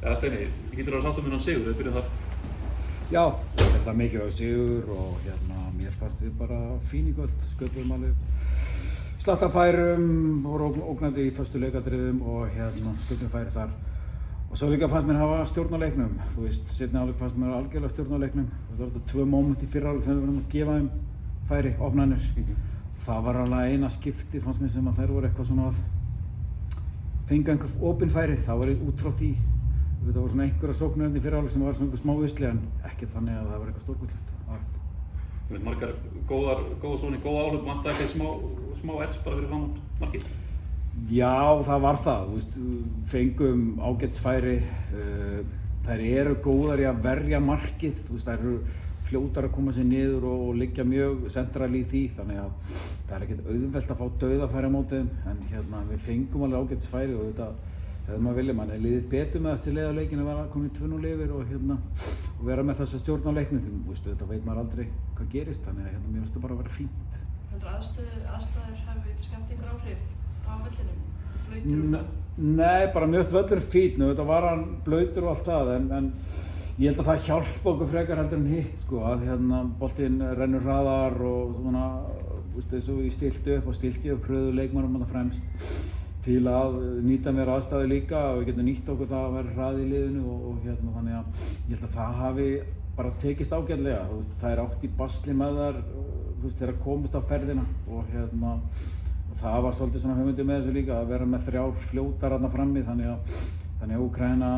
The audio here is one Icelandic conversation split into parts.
Steini, hlýtur að sáttum þennan sigur, við byrjum þar. Já, þetta er mikilvægur sigur og mér fannst við bara fín í kvöld, sköpuðum alveg slatta færum, voru ógnandi í föstu leikadriðum og sköpuðum færi þar. Og svo líka fannst mér hafa stjórn á leiknum, þú veist, seinni hálfleik fannst mér algjörlega stjórn á leiknum. Það var þetta 2 moment í fyrri hálfleik sem við vorum að gefa þeim færi, opnanir. Það var alveg eina skipti fannst mér sem að þær voru eitthvað svona að fenga einhver opin færi, það var út frá því. Það voru svona einhverja sóknir í fyrri hálfleik sem var svona einhver smá usli en ekki þannig að það var eitthvað stórkostlegt. Þú veit, margar góða áhlaup, vantaði eitthvað smá edge bara fyrir framan markið? Já, það var það, þú veist, fengum ágætisfæri, þær eru góðar í að verja markið, þú veist, þær eru fljótar að koma sér niður og liggja mjög sentral í því, þannig að það er ekkert auðvelt að fá dauðafæri á móti þeim, en við fengum alveg ágætisfæri og þetta hefði maður viljað, mann er liðið betur með þessi leið á leikinu að vera komin 2-0 yfir og vera með þessa stjórn á leiknum, því þetta veit maður aldrei hvað gerist, þannig að mér finnst það bara að vera fínt. Heldur aðstæður hafi ekki skemmt ykkur áhrif á vellinum, blautur og svona? Nei, bara mjög völlurinn fínn, þetta var hann blautur og allt það, en ég held að það hjálpa okkur frekar heldur en hitt, sko, að boltinn rennur hraðar og svona, eins og ég stilti upp hröðu leikmannum þarna fremst til að nýta mér aðstæður líka og við getum nýtt okkur það að vera hraði í liðinu og þannig að ég held að það hafi bara tekist ágætlega, það er átt í basli með þar, þegar komist á ferðina og það var svolítið svona hugmyndin með þessu líka að vera með 3 fljótar þarna frammi þannig að Úkraína,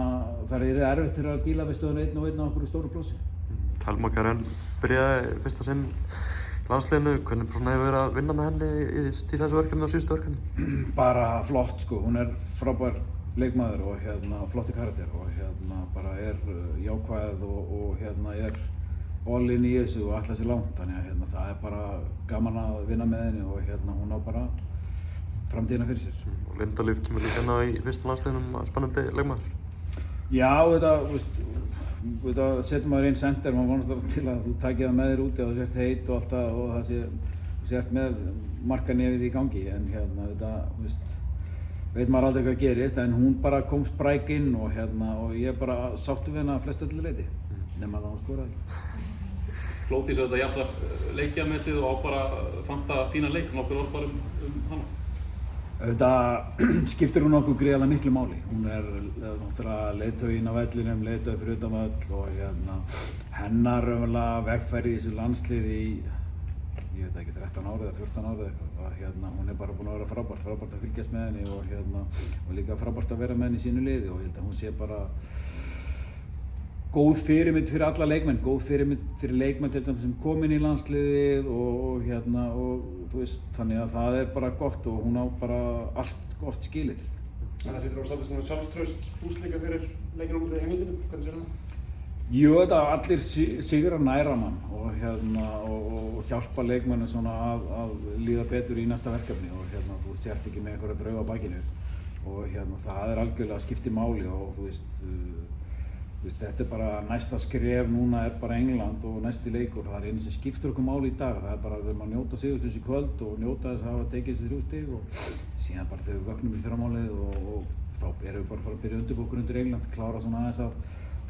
það er erfitt fyrir að díla við stöðun 1 og 1 á okkur stóru plássi. Thelma Karen byrjaði fyrsta sinn landsliðinu, hvernig hefur verið að vinna með henni í þessu verkefni og síðustu verkefni? Bara flott sko, hún er frábær leikmaður og flotti karakter og bara er jákvæð og er all in í þessu og ætlar sér langt, þannig að það er bara gaman að vinna með henni og hún á bara framtíðina fyrir sér. Og Linda Líf kemur líka hérna í fyrsta landsliðinum, spennandi leikmaður? Já, þetta setur maður inn center, maður vonast það til að þú takir það með þér úti og þú sért heit og allt það og þú sért með markanefið í gangi en veit maður aldrei hvað gerist en hún bara kom spræk inn og ég bara sáttu við henni að flest öllu leyti nema það hún skoraði. Flótís auðvitað jafnvægt leikjametið og á bara fanta fínan leik, nokkur orð bara hana? Auðvitað skiptir hún okkur gríðarlega miklu máli. Hún er náttúrulega leiðtoginn á vellinum, leiðtogi fyrir utan völl og hennar vegferð í þessu landsliði í, ég veit ekki, 13 ára eða 14 ára eða eitthvað. Hún er bara búin að vera frábært að fylgjast með henni og líka frábært að vera með henni í sínu liði og ég held að hún sé bara góð fyrirmynd fyrir alla leikmenn, góð fyrirmynd fyrir leikmenn til dæmis sem kom inn í landsliðið og þú veist, þannig að það er bara gott og hún á bara allt gott skilið. Það hlýtur að svolítið svona sjálfstraust búst líka fyrir leikinn á móti Englendingum, hvernig sér það? Jú, allir sigrar næra mann og hjálpa leikmennum svona að líða betur í næsta verkefni og þú sért ekki með einhverja drauga á bakinu og það er algjörlega skipti máli og þú veist, þetta er bara næsta skref núna er bara England og næsti leikur. Það er einu sem skiptir okkur máli í dag. Það er bara að við erum að njóta sigursins í kvöld og njóta þess að hafa tekið þessi 3 stig og síðan bara þegar við vöknum í fyrramálið og þá erum við bara að fara að byrja undirbúkur undir England, klára svona aðeins að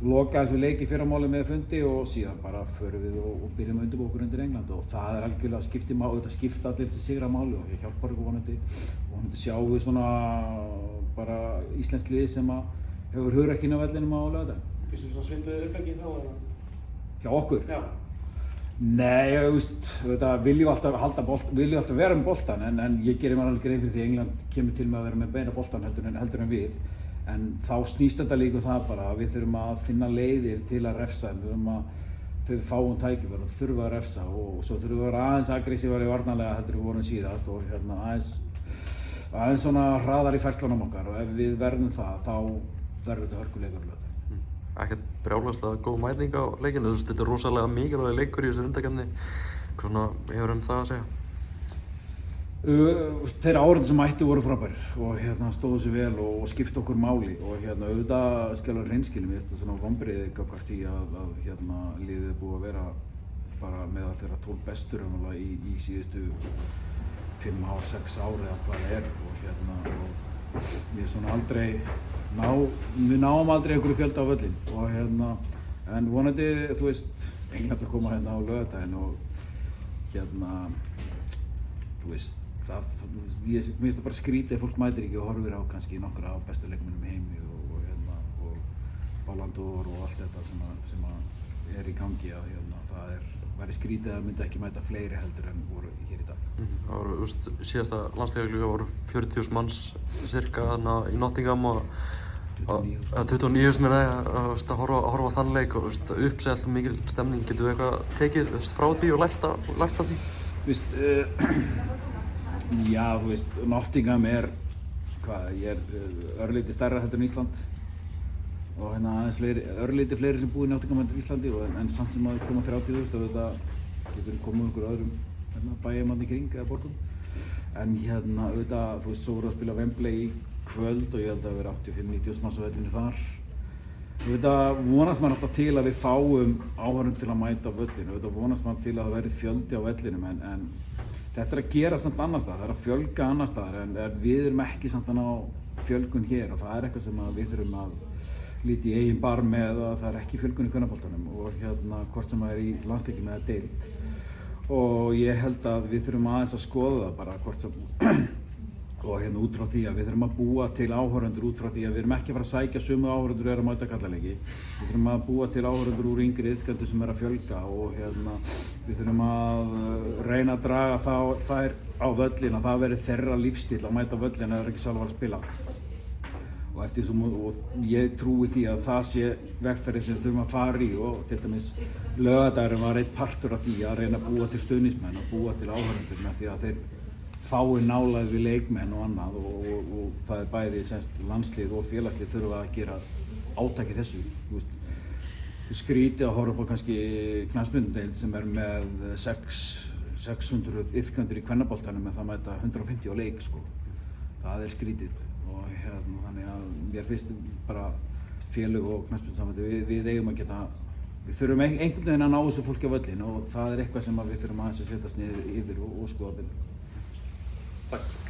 loka þessu leik í fyrramálið með fundi og síðan bara förum við og byrjum undirbúkur undir England og það er algjörlega skipti máli, þetta skipta allir þessi sigra máli og ég hjálpar ykkur vonandi sjáum við svona bara íslensk lið sem hefur hugrekkinn á vellinum á laugardaginn. Fyrstu svona svinduðir uppleggi þá eða? Hjá okkur? Já. Nei, viljum alltaf vera með boltan en ég gerir mér alveg grein fyrir því að England kemur til með að vera með beina boltan heldur en við. En þá snýst þetta líka það bara að við þurfum að finna leiðir til að refsa, þegar við fáum tækifæri og þurfum að refsa og svo þurfum við að vera aðeins aggressívari varnarlega heldur við vorum síðast og aðeins svona hraðar í færslunum okkar og ef við verðum það þá verður þetta hörkuleikur. Ekkert brjálæðislega góð mæting á leikinu, þetta er rosalega mikilvæg leikur í þessu undankeppni. Hvað hefur það að segja? Þeir áhorfendur sem mættu voru frábærir og stóðu sig vel og skiptu okkur máli og auðvitað skal vera hreinskilinn, mér finnst það svona vonbrigði gagnvart því að liðið er búið að vera bara meðal þeirra 12 bestur í síðustu 5 ár, 6 ár eða hvað það er og mér er svona aldrei við náum aldrei einhverju fjölda á völlinn og en vonandi, þú veist, England að koma hérna á laugardaginn og þú veist, ég finnst það bara skrítið ef fólk mætir ekki og horfir á kannski nokkra af bestu leikmönnum í heimi og Ballon d'Or og allt þetta sem er í gangi að það væri skrítið að myndi ekki mæta fleiri heldur en voru hér í dag. Það voru, síðasta landsleikjaglugga voru 40.000 manns cirka þarna í Nottingham og 29.000 meina ég að horfa á þann leik og uppseglt mikil stemning. Getum við eitthvað tekið frá því og lært af því? Já, þú veist, Nottingham er örlítið stærra heldur en Ísland og aðeins örlítið fleiri sem búið í Nottingham en Íslandi en samt sem að koma 30.000 og þetta getur komið einhver öðrum bæjum í kring eða borgum. En auðvitað, þú veist, svo voru að spila Wembley í kvöld og ég held að vera 85-90.000 manns á vellinu þar. Auðvitað vonast maður alltaf til að við fáum áhorfendur til að mæta á völlinu, auðvitað vonast maður til að það verði fjöldi á vellinum en þetta er að gera samt annar staðar, það er að fjölga annar staðar en við erum ekki samt að ná fjölgun hér og það er eitthvað sem við þurfum að líta í eigin barm með og það er ekki fjölgun í kvennaboltanum og hvort sem það er í landsleikjum eða deild og ég held að við þurfum aðeins að skoða það bara hvort sem og út frá því að við þurfum að búa til áhorfendur út frá því að við erum ekki að fara að sækja sömu áhorfendur að mæta karlaleiki. Við þurfum að búa til áhorfendur úr yngri iðkendur sem að fjölga og við þurfum að reyna að draga þær á völlin að það verði þeirra lífstíl að mæta völlin eða ekki sjálf að spila. Og ég trúi því að það sé vegferðin sem við þurfum að fara í og til dæmis laugardagurinn var einn partur af því að reyna að búa til stuðningsmenn og búa til áhorfendur með því að þeir fái nálægð við leikmenn og annað og það er bæði landslið og félagslið þurfa að gera átak í þessu. Skrítið að horfa upp á kannski knattspyrnudeild sem er með 600 iðkendur í kvennaboltanum en það mæta 150 á leik sko. Það er skrítið og þannig að mér finnst bara félög og knattspyrnusambandi við eigum að geta við þurfum einhvern veginn að ná þessu fólki á völlin og það er eitthvað sem við þurfum aðeins að setjast niður yfir og skoða betur. Takk.